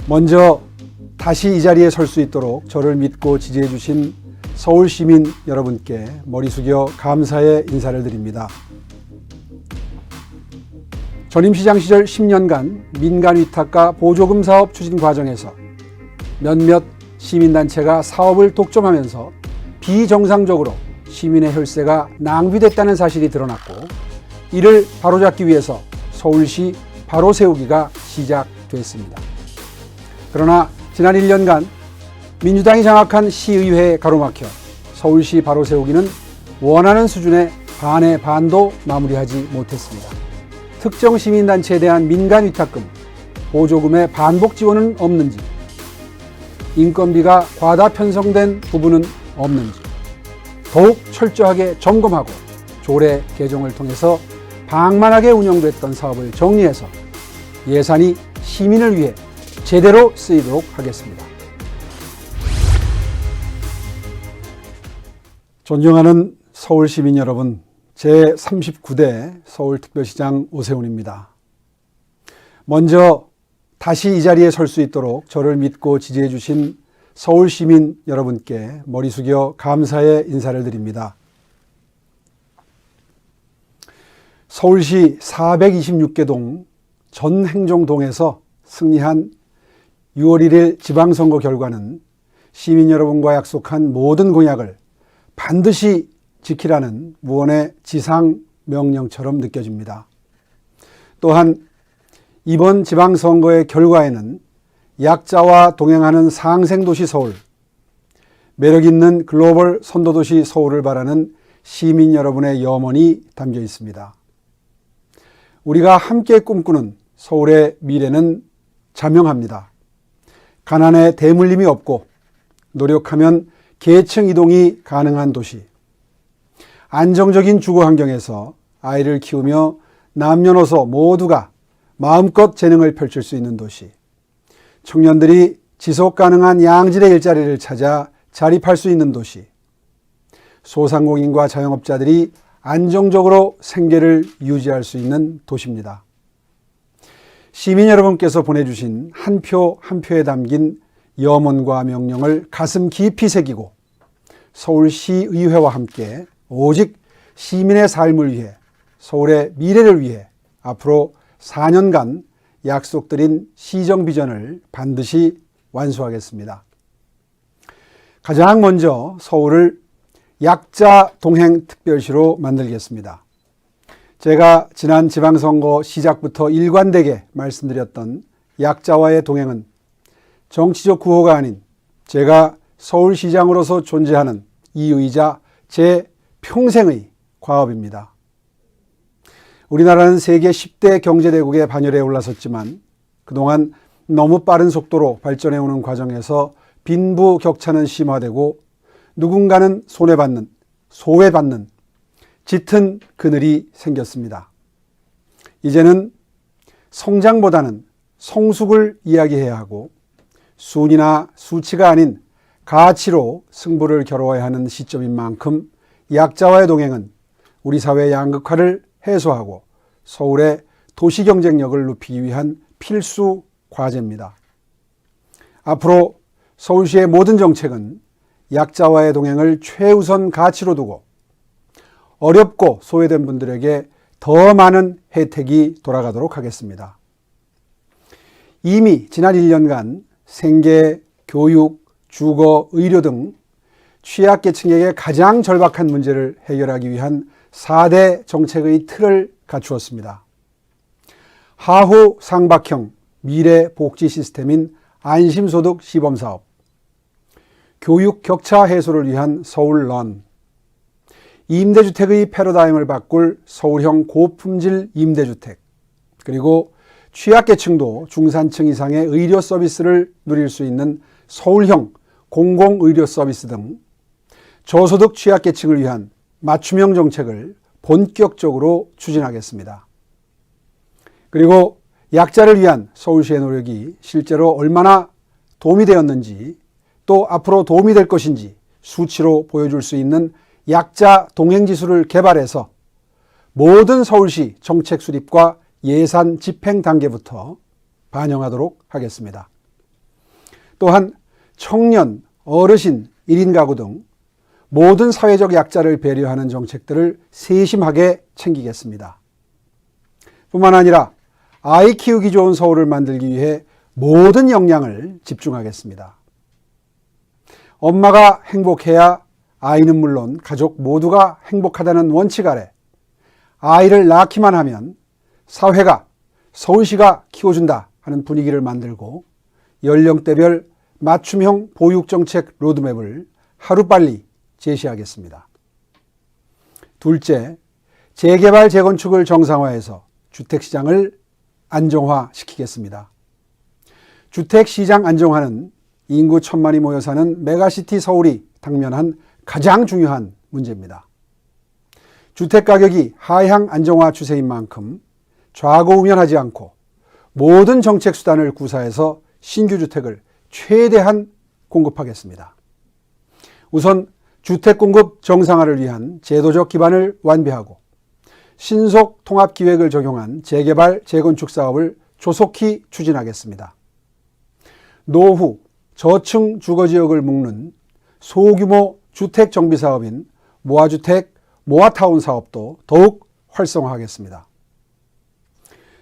먼저 다시 이 자리에 설 수 있도록 저를 믿고 지지해 주신 서울 시민 여러분께 머리 숙여 감사의 인사를 드립니다. 전임 시장 시절 10년간 민간 위탁과 보조금 사업 추진 과정에서 몇몇 시민단체가 사업을 독점하면서 비정상적으로 시민의 혈세가 낭비됐다는 사실이 드러났고, 이를 바로잡기 위해서 서울시 바로 세우기가 시작됐습니다. 그러나 지난 1년간 민주당이 장악한 시의회에 가로막혀 서울시 바로 세우기는 원하는 수준의 반의 반도 마무리하지 못했습니다. 특정 시민단체에 대한 민간 위탁금, 보조금의 반복 지원은 없는지, 인건비가 과다 편성된 부분은 없는지 더욱 철저하게 점검하고 조례 개정을 통해서 방만하게 운영됐던 사업을 정리해서 예산이 시민을 위해 제대로 쓰이도록 하겠습니다. 존경하는 서울 시민 여러분, 제39대 서울특별시장 오세훈입니다. 먼저 다시 이 자리에 설 수 있도록 저를 믿고 지지해 주신 서울 시민 여러분께 머리 숙여 감사의 인사를 드립니다. 서울시 426개 동 전 행정동에서 승리한 6월 1일 지방선거 결과는 시민 여러분과 약속한 모든 공약을 반드시 지키라는 무언의 지상 명령처럼 느껴집니다. 또한 이번 지방선거의 결과에는 약자와 동행하는 상생도시 서울, 매력있는 글로벌 선도도시 서울을 바라는 시민 여러분의 염원이 담겨 있습니다. 우리가 함께 꿈꾸는 서울의 미래는 자명합니다. 가난에 대물림이 없고 노력하면 계층 이동이 가능한 도시, 안정적인 주거 환경에서 아이를 키우며 남녀노소 모두가 마음껏 재능을 펼칠 수 있는 도시, 청년들이 지속 가능한 양질의 일자리를 찾아 자립할 수 있는 도시, 소상공인과 자영업자들이 안정적으로 생계를 유지할 수 있는 도시입니다. 시민 여러분께서 보내주신 한 표 한 표에 담긴 염원과 명령을 가슴 깊이 새기고 서울시의회와 함께 오직 시민의 삶을 위해, 서울의 미래를 위해 앞으로 4년간 약속드린 시정 비전을 반드시 완수하겠습니다. 가장 먼저 서울을 약자 동행 특별시로 만들겠습니다. 제가 지난 지방선거 시작부터 일관되게 말씀드렸던 약자와의 동행은 정치적 구호가 아닌 제가 서울시장으로서 존재하는 이유이자 제 평생의 과업입니다. 우리나라는 세계 10대 경제대국의 반열에 올라섰지만 그동안 너무 빠른 속도로 발전해오는 과정에서 빈부격차는 심화되고 누군가는 손해받는, 소외받는 짙은 그늘이 생겼습니다. 이제는 성장보다는 성숙을 이야기해야 하고 순이나 수치가 아닌 가치로 승부를 겨뤄야 하는 시점인 만큼 약자와의 동행은 우리 사회의 양극화를 해소하고 서울의 도시 경쟁력을 높이기 위한 필수 과제입니다. 앞으로 서울시의 모든 정책은 약자와의 동행을 최우선 가치로 두고 어렵고 소외된 분들에게 더 많은 혜택이 돌아가도록 하겠습니다. 이미 지난 1년간 생계, 교육, 주거, 의료 등 취약계층에게 가장 절박한 문제를 해결하기 위한 4대 정책의 틀을 갖추었습니다. 하후 상박형 미래 복지 시스템인 안심소득 시범사업, 교육 격차 해소를 위한 서울런, 임대주택의 패러다임을 바꿀 서울형 고품질 임대주택, 그리고 취약계층도 중산층 이상의 의료 서비스를 누릴 수 있는 서울형 공공의료 서비스 등 저소득 취약계층을 위한 맞춤형 정책을 본격적으로 추진하겠습니다. 그리고 약자를 위한 서울시의 노력이 실제로 얼마나 도움이 되었는지, 또 앞으로 도움이 될 것인지 수치로 보여줄 수 있는 약자 동행지수를 개발해서 모든 서울시 정책 수립과 예산 집행 단계부터 반영하도록 하겠습니다. 또한 청년, 어르신, 1인 가구 등 모든 사회적 약자를 배려하는 정책들을 세심하게 챙기겠습니다. 뿐만 아니라 아이 키우기 좋은 서울을 만들기 위해 모든 역량을 집중하겠습니다. 엄마가 행복해야 아이는 물론 가족 모두가 행복하다는 원칙 아래 아이를 낳기만 하면 사회가, 서울시가 키워준다 하는 분위기를 만들고 연령대별 맞춤형 보육정책 로드맵을 하루빨리 제시하겠습니다. 둘째, 재개발, 재건축을 정상화해서 주택시장을 안정화시키겠습니다. 주택시장 안정화는 인구 1,000만이 모여 사는 메가시티 서울이 당면한 가장 중요한 문제입니다. 주택가격이 하향 안정화 추세인 만큼 좌고우면하지 않고 모든 정책 수단을 구사해서 신규 주택을 최대한 공급하겠습니다. 우선 주택 공급 정상화를 위한 제도적 기반을 완비하고 신속 통합 기획을 적용한 재개발, 재건축 사업을 조속히 추진하겠습니다. 노후, 저층 주거지역을 묶는 소규모 주택 정비 사업인 모아주택, 모아타운 사업도 더욱 활성화하겠습니다.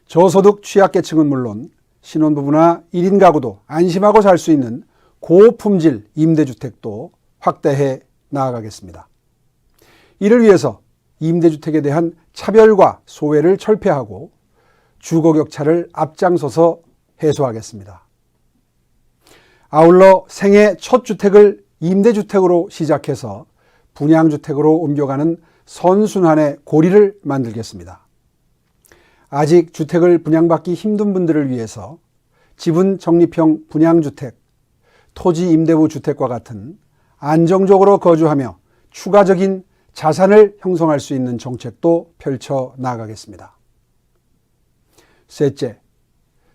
저소득 취약계층은 물론 신혼부부나 1인 가구도 안심하고 살 수 있는 고품질 임대주택도 확대해 나아가겠습니다. 이를 위해서 임대주택에 대한 차별과 소외를 철폐하고 주거격차를 앞장서서 해소하겠습니다. 아울러 생애 첫 주택을 임대주택으로 시작해서 분양주택으로 옮겨가는 선순환의 고리를 만들겠습니다. 아직 주택을 분양받기 힘든 분들을 위해서 지분 적립형 분양주택, 토지 임대부 주택과 같은 안정적으로 거주하며 추가적인 자산을 형성할 수 있는 정책도 펼쳐 나가겠습니다. 셋째,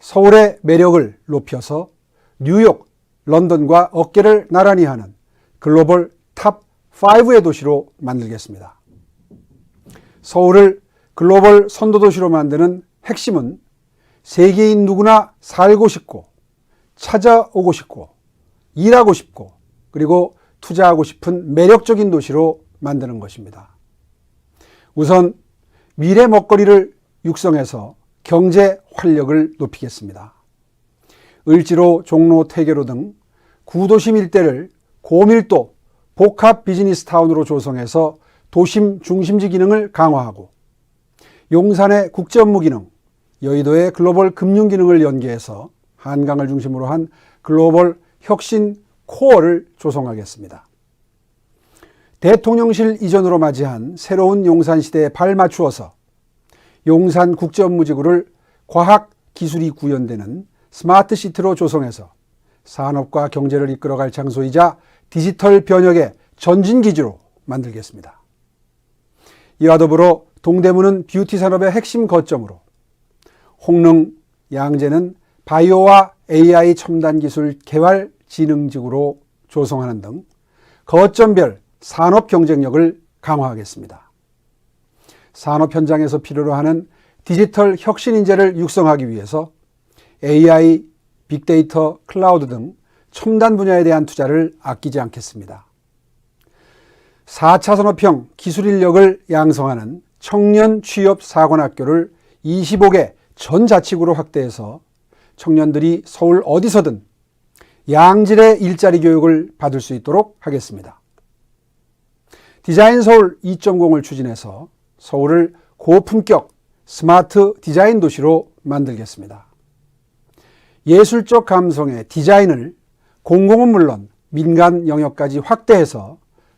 서울의 매력을 높여서 뉴욕, 런던과 어깨를 나란히 하는 글로벌 탑 5의 도시로 만들겠습니다. 서울을 글로벌 선도도시로 만드는 핵심은 세계인 누구나 살고 싶고 찾아오고 싶고 일하고 싶고 그리고 투자하고 싶은 매력적인 도시로 만드는 것입니다. 우선 미래 먹거리를 육성해서 경제 활력을 높이겠습니다. 을지로, 종로, 태계로 등 구도심 일대를 고밀도 복합 비즈니스 타운으로 조성해서 도심 중심지 기능을 강화하고 용산의 국제 업무 기능, 여의도의 글로벌 금융 기능을 연계해서 한강을 중심으로 한 글로벌 혁신 코어를 조성하겠습니다. 대통령실 이전으로 맞이한 새로운 용산 시대에 발맞추어서 용산 국제업무지구를 과학기술이 구현되는 스마트시티로 조성해서 산업과 경제를 이끌어갈 장소이자 디지털 변혁의 전진기지로 만들겠습니다. 이와 더불어 동대문은 뷰티 산업의 핵심 거점으로, 홍릉, 양재는 바이오와 AI 첨단 기술 개발 진흥지구로 조성하는 등 거점별 산업 경쟁력을 강화하겠습니다. 산업 현장에서 필요로 하는 디지털 혁신 인재를 육성하기 위해서 AI, 빅데이터, 클라우드 등 첨단 분야에 대한 투자를 아끼지 않겠습니다. 4차 산업형 기술 인력을 양성하는 청년 취업 사관학교를 25개 전 자치구로 확대해서 청년들이 서울 어디서든 양질의 일자리 교육을 받을 수 있도록 하겠습니다. 디자인 서울 2.0을 추진해서 서울을 고품격 스마트 디자인 도시로 만들겠습니다. 예술적 감성의 디자인을 공공은 물론 민간 영역까지 확대해서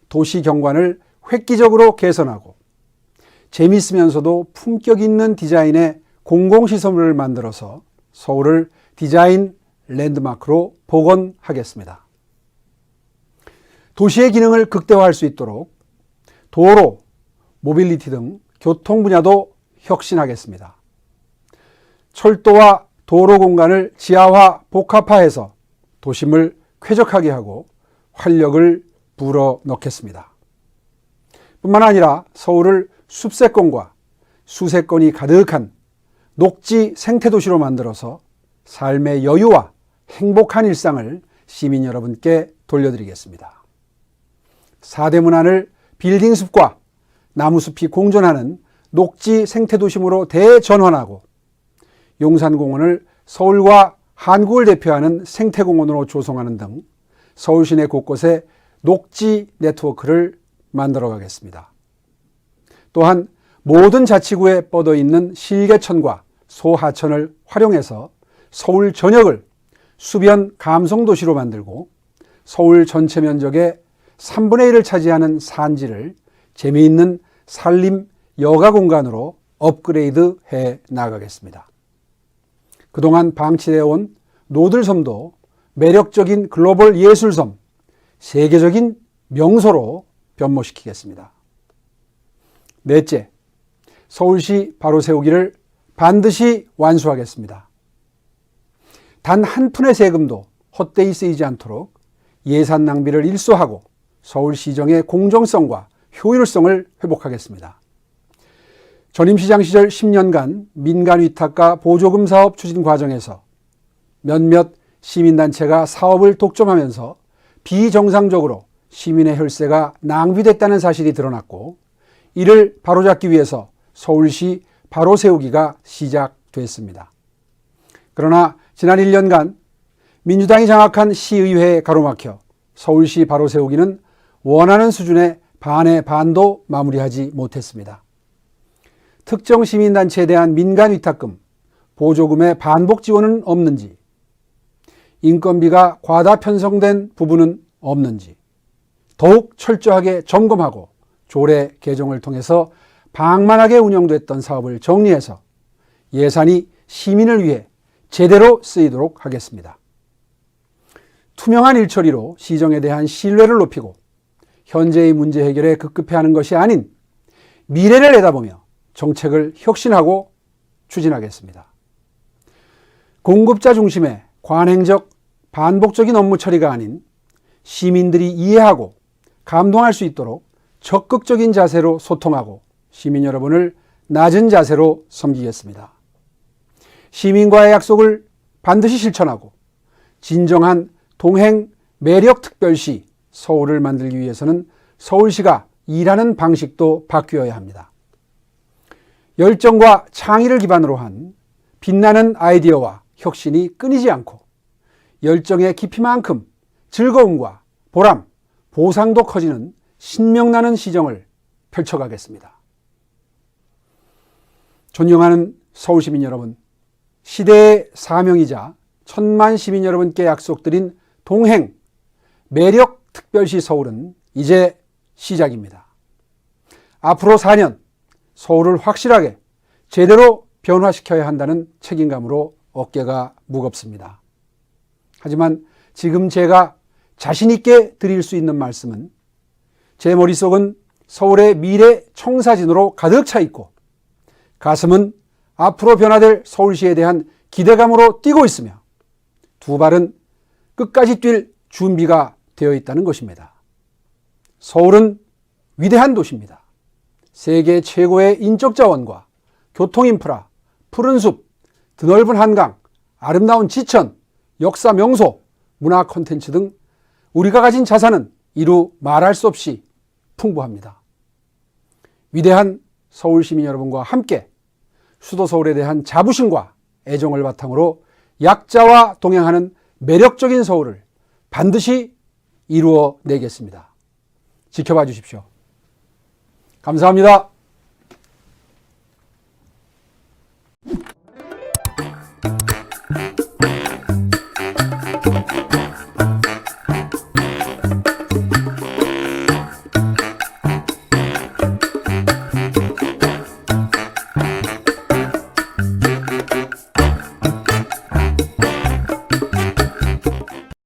도시 경관을 획기적으로 개선하고 재미있으면서도 품격 있는 디자인의 공공시설을 만들어서 서울을 디자인 랜드마크로 복원하겠습니다. 도시의 기능을 극대화할 수 있도록 도로, 모빌리티 등 교통 분야도 혁신하겠습니다. 철도와 도로 공간을 지하화, 복합화해서 도심을 쾌적하게 하고 활력을 불어넣겠습니다. 뿐만 아니라 서울을 숲세권과 수세권이 가득한 녹지 생태도시로 만들어서 삶의 여유와 행복한 일상을 시민 여러분께 돌려드리겠습니다. 사대문안을 빌딩숲과 나무숲이 공존하는 녹지 생태도심으로 대전환하고 용산공원을 서울과 한국을 대표하는 생태공원으로 조성하는 등 서울 시내 곳곳에 녹지 네트워크를 만들어 가겠습니다. 또한 모든 자치구에 뻗어 있는 실개천과 소하천을 활용해서 서울 전역을 수변 감성도시로 만들고 서울 전체 면적의 3분의 1을 차지하는 산지를 재미있는 산림 여가 공간으로 업그레이드 해 나가겠습니다. 그동안 방치되어 온 노들섬도 매력적인 글로벌 예술섬, 세계적인 명소로 변모시키겠습니다. 넷째, 서울시 바로 세우기를 반드시 완수하겠습니다. 단 한 푼의 세금도 헛되이 쓰이지 않도록 예산 낭비를 일소하고 서울시정의 공정성과 효율성을 회복하겠습니다. 전임시장 시절 10년간 민간위탁과 보조금 사업 추진 과정에서 몇몇 시민단체가 사업을 독점하면서 비정상적으로 시민의 혈세가 낭비됐다는 사실이 드러났고, 이를 바로잡기 위해서 서울시 바로 세우기가 시작됐습니다. 그러나 지난 1년간 민주당이 장악한 시의회에 가로막혀 서울시 바로 세우기는 원하는 수준의 반의 반도 마무리하지 못했습니다. 특정 시민단체에 대한 민간위탁금, 보조금의 반복 지원은 없는지, 인건비가 과다 편성된 부분은 없는지 더욱 철저하게 점검하고 조례 개정을 통해서 방만하게 운영됐던 사업을 정리해서 예산이 시민을 위해 제대로 쓰이도록 하겠습니다. 투명한 일처리로 시정에 대한 신뢰를 높이고 현재의 문제 해결에 급급해하는 것이 아닌 미래를 내다보며 정책을 혁신하고 추진하겠습니다. 공급자 중심의 관행적 반복적인 업무 처리가 아닌 시민들이 이해하고 감동할 수 있도록 적극적인 자세로 소통하고 시민 여러분을 낮은 자세로 섬기겠습니다. 시민과의 약속을 반드시 실천하고 진정한 동행 매력특별시 서울을 만들기 위해서는 서울시가 일하는 방식도 바뀌어야 합니다. 열정과 창의를 기반으로 한 빛나는 아이디어와 혁신이 끊이지 않고 열정의 깊이만큼 즐거움과 보람, 보상도 커지는 신명나는 시정을 펼쳐가겠습니다. 존경하는 서울시민 여러분, 시대의 사명이자 천만 시민 여러분께 약속드린 동행, 매력 특별시 서울은 이제 시작입니다. 앞으로 4년 서울을 확실하게 제대로 변화시켜야 한다는 책임감으로 어깨가 무겁습니다. 하지만 지금 제가 자신 있게 드릴 수 있는 말씀은 제 머릿속은 서울의 미래 청사진으로 가득 차 있고 가슴은 앞으로 변화될 서울시에 대한 기대감으로 뛰고 있으며 두 발은 끝까지 뛸 준비가 되어 있다는 것입니다. 서울은 위대한 도시입니다. 세계 최고의 인적 자원과 교통 인프라, 푸른 숲, 드넓은 한강, 아름다운 지천, 역사 명소, 문화 콘텐츠 등 우리가 가진 자산은 이루 말할 수 없이 풍부합니다. 위대한 서울 시민 여러분과 함께 수도 서울에 대한 자부심과 애정을 바탕으로 약자와 동행하는 매력적인 서울을 반드시 이루어내겠습니다. 지켜봐 주십시오. 감사합니다.